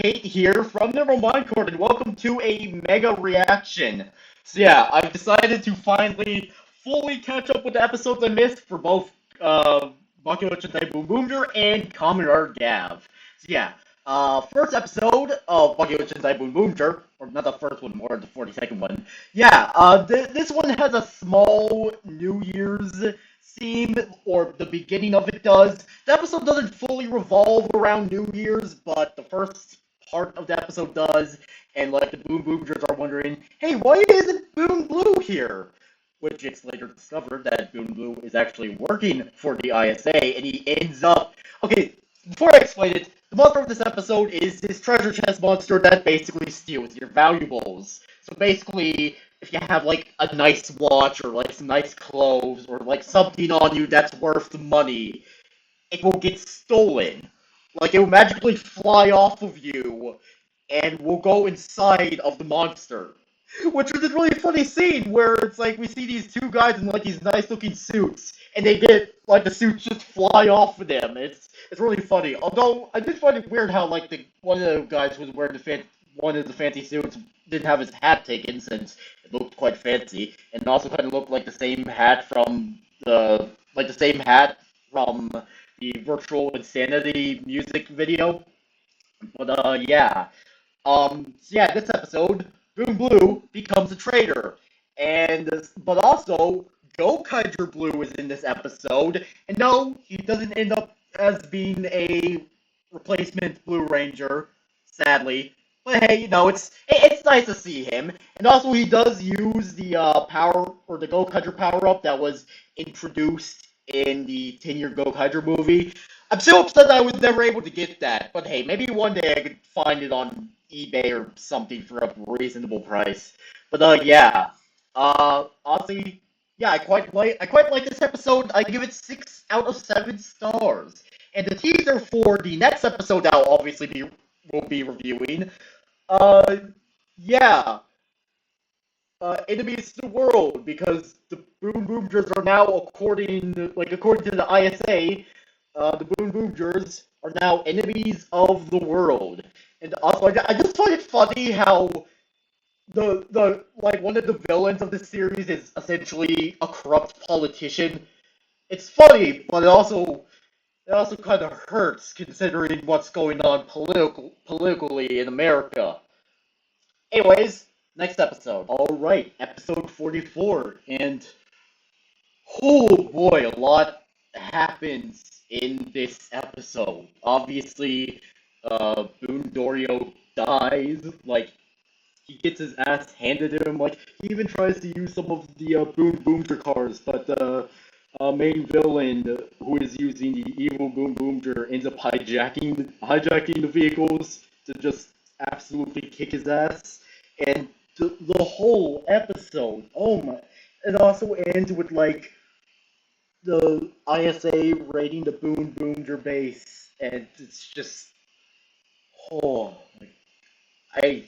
Kate here from the Mind Court, and welcome to a mega reaction. So yeah, I've decided to finally fully catch up with the episodes I missed for both Bakuage Sentai Boonboomger and Commodore Gav. So yeah, first episode of Bakuage Sentai Boonboomger, or not the first one, more the 42nd one. Yeah, this one has a small New Year's theme, or the beginning of it does. The episode doesn't fully revolve around New Year's, but the first part of the episode does, and like the Boom Boomers are wondering, hey, why isn't Boom Blue here? Which it's later discovered that Boom Blue is actually working for the ISA, and he ends up. Okay, before I explain it, the monster of this episode is this treasure chest monster that basically steals your valuables. So basically, if you have like a nice watch or like some nice clothes or like something on you that's worth money, it will get stolen. Like it will magically fly off of you and will go inside of the monster. Which is a really funny scene where it's like we see these two guys in like these nice looking suits and they get like the suits just fly off of them. It's really funny. Although I did find it weird how like the one of the guys was wearing one of the fancy suits didn't have his hat taken since it looked quite fancy, and it also kind of looked like the same hat from the Virtual Insanity music video. But yeah. So yeah, this episode, Boom Blue becomes a traitor, and but also Gokaiger Blue is in this episode, and no, he doesn't end up as being a replacement Blue Ranger, sadly. But hey, it's nice to see him, and also he does use the power or the Gokaiger power up that was introduced in the 10-year Gokaiger movie. I'm so upset I was never able to get that, but hey, maybe one day I could find it on eBay or something for a reasonable price. But yeah, honestly, yeah, I quite like this episode. I give it 6 out of 7 stars. And the teaser for the next episode I'll obviously will be reviewing. Uh, yeah, enemies to the world, because the Boom Boomers are now according to the ISA, the Boom Boomers are now enemies of the world. And also, I just find it funny how the like one of the villains of the series is essentially a corrupt politician. It's funny, but it also kind of hurts considering what's going on politically in America. Anyways, next episode. All right, episode 44, and oh boy, a lot happens in this episode. Obviously, Boondorio dies. Like he gets his ass handed to him. Like he even tries to use some of the Boom Boomger cars, but the main villain who is using the evil Boom Boomger ends up hijacking the vehicles to just absolutely kick his ass. And the whole episode, oh my! It also ends with like the ISA raiding the Boom Boomger base, and it's just oh, like, I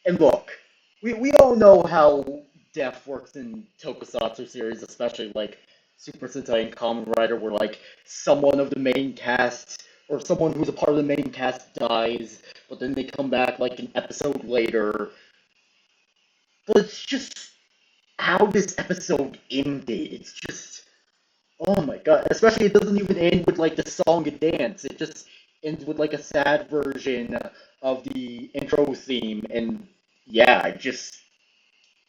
and look, we all know how death works in Tokusatsu series, especially like Super Sentai and Kamen Rider, where like someone of the main cast or someone who's a part of the main cast dies, but then they come back like an episode later. But it's just how this episode ended. It's just oh my god. Especially it doesn't even end with like the song and dance. It just ends with like a sad version of the intro theme. And yeah, I just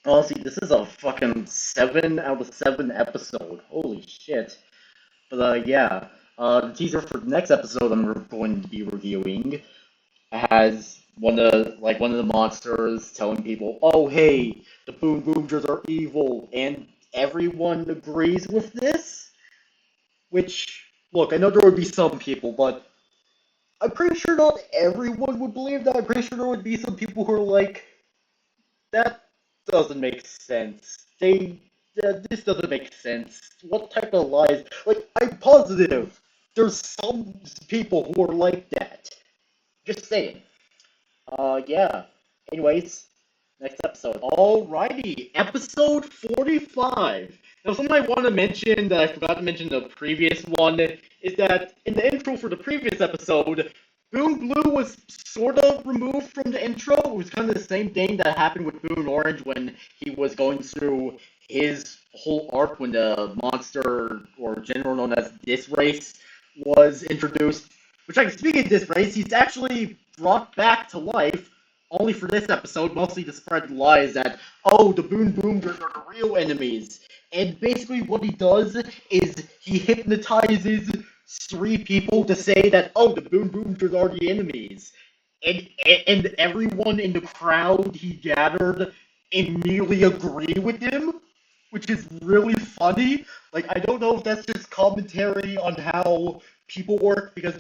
honestly, this is a fucking 7 out of 7 episode. Holy shit. But yeah, the teaser for the next episode I'm going to be reviewing has one of the monsters telling people, "Oh hey, the Boom Boomers are evil," and everyone agrees with this. Which, look, I know there would be some people, but I'm pretty sure not everyone would believe that. I'm pretty sure there would be some people who are like, that doesn't make sense. This doesn't make sense. What type of lies? Like, I'm positive there's some people who are like that. Just saying. Yeah. Anyways, next episode. Alrighty, episode 45. Now, something I want to mention that I forgot to mention in the previous one is that in the intro for the previous episode, Boon Blue was sort of removed from the intro. It was kind of the same thing that happened with Boon Orange when he was going through his whole arc when the monster or general known as this race was introduced. Which, like, speaking of this race, he's actually brought back to life only for this episode, mostly to spread lies that, oh, the Boon Boomers are the real enemies. And basically what he does is he hypnotizes three people to say that, oh, the Boon Boomers are the enemies. And everyone in the crowd he gathered immediately agree with him, which is really funny. Like, I don't know if that's just commentary on how people work, because,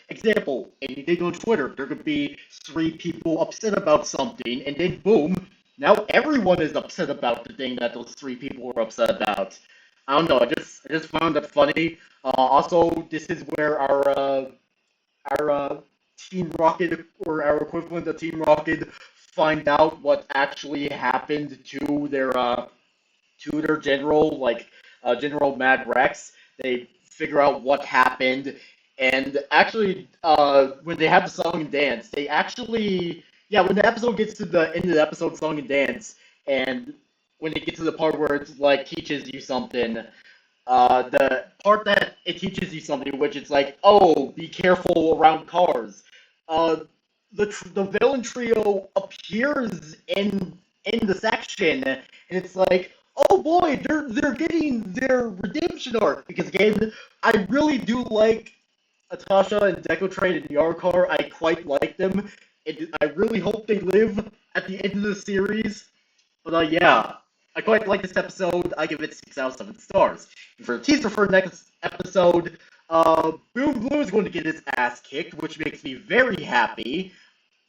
example, anything on Twitter, there could be three people upset about something, and then boom, now everyone is upset about the thing that those three people were upset about. I don't know, I just found that funny. Also, this is where our Team Rocket, or our equivalent of Team Rocket, find out what actually happened to their general, like General Mad Rex. They figure out what happened, and actually, when they have the song and dance, they actually, yeah, when the episode gets to the end of the episode, song and dance, and when it gets to the part where it's like teaches you something, the part that it teaches you something, which is like, oh, be careful around cars. Uh, the villain trio appears in the section, and it's like, oh boy, they're getting their redemption arc. Because again, I really do like Atasha and Decotrade and Yarkar. I quite like them. I really hope they live at the end of the series. But yeah, I quite like this episode. I give it 6 out of 7 stars. And for the teaser for the next episode, Boom Blue is going to get his ass kicked, which makes me very happy.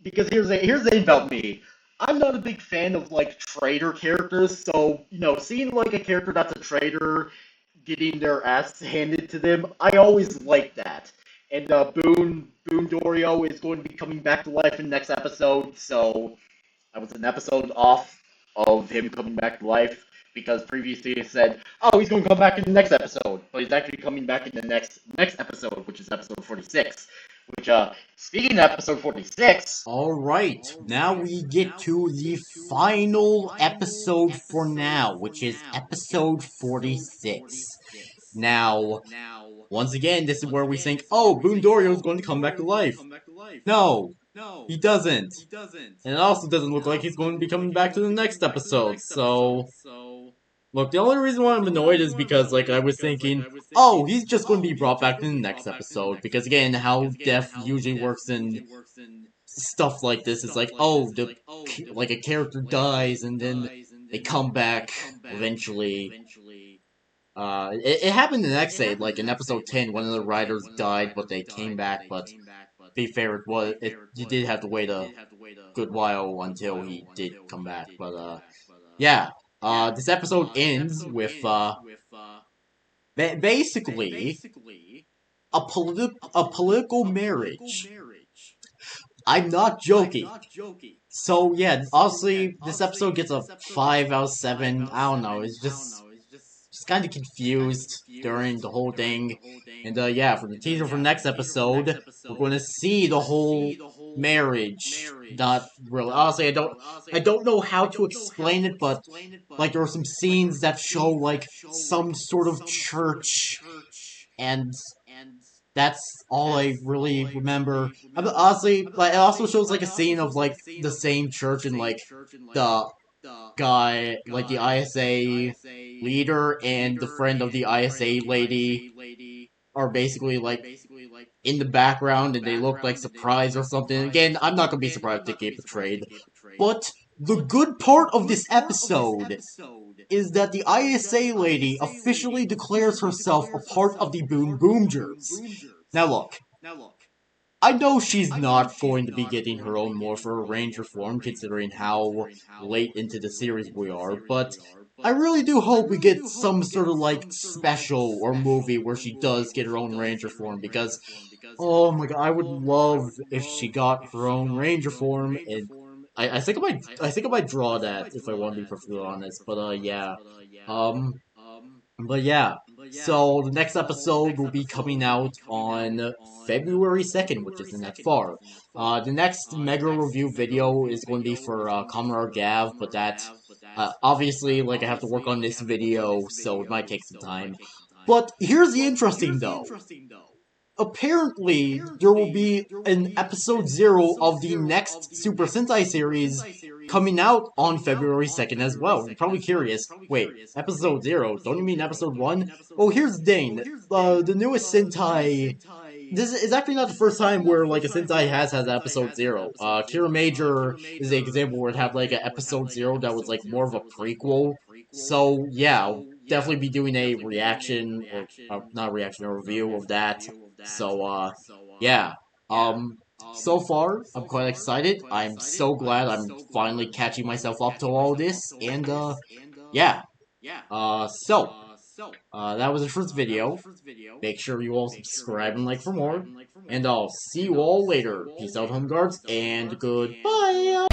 Because here's the thing about me. I'm not a big fan of like traitor characters, so seeing like a character that's a traitor getting their ass handed to them, I always like that. And Boon Dorio is going to be coming back to life in the next episode, so I was an episode off of him coming back to life because previously he said, "Oh, he's going to come back in the next episode," but he's actually coming back in the next episode, which is episode 46. Which, speaking of episode 46, Alright, now we get to the final episode for now, which is episode 46. Now, once again, this is where we think, oh, Boondorio is going to come back to life. No, he doesn't. And it also doesn't look like he's going to be coming back to the next episode, so... Look, the only reason why I'm annoyed is because, like, I was thinking, oh, he's just going to be brought back in the next episode. Because, again, how death usually works in stuff like this is like, oh, like, a character dies and then they come back eventually. It happened the next day, like, in episode 10, one of the writers died, but they came back, but, to be fair, you did have to wait a good while until he did come back, but, yeah. This episode ends with, basically, a political marriage. I'm not joking. So, yeah, honestly, this episode gets a 5 out of 7. I don't know, it's just kind of confused during the whole thing. And, yeah, for the teaser for next episode, we're going to see the whole marriage. Not really. Honestly, I don't know how to explain it, but, like, there are some scenes that show, like, some sort of church, and that's all I really remember. Honestly, like, it also shows, like, a scene of, like, the same church and, like, the guy, like, the ISA leader and the friend of the ISA lady are basically, like, in the background and they look like surprised or something. Again, I'm not gonna be surprised if they get betrayed. But the good part of this episode is that the ISA lady officially declares herself a part of the Boonboomgers. Now look, I know she's not going to be getting her own Morpher Ranger form, considering how late into the series we are, but I really do hope we get some sort of, like, special or movie where she does get her own Ranger form, because, oh my god, I would love if she got her own Ranger form, and I think I might draw that, if I want to be perfectly honest, but, yeah. But yeah. So the next episode will be coming out on February 2nd, which isn't that far. The next Mega review video is going to be for Comrade Gav, but that, obviously, like, I have to work on this video, so it might take some time. But here's the interesting, though. Apparently, there will be an episode 0 of the next Super Sentai series coming out on February 2nd as well. You're probably curious, wait, episode 0? Don't you mean episode 1? Well, here's the thing. The newest Sentai... This is actually not the first time where, like, a Sentai has episode 0. Kira Major is an example where it had, like, an episode 0 that was, like, more of a prequel. So, yeah, I'll definitely be doing a reaction, or not a reaction, a review of that. So, yeah. So far, I'm quite excited. I'm so glad I'm finally catching myself up to all this, and, yeah. That was the first video. Make sure you all subscribe and like for more, and I'll see you all later. Peace out, home guards, and goodbye!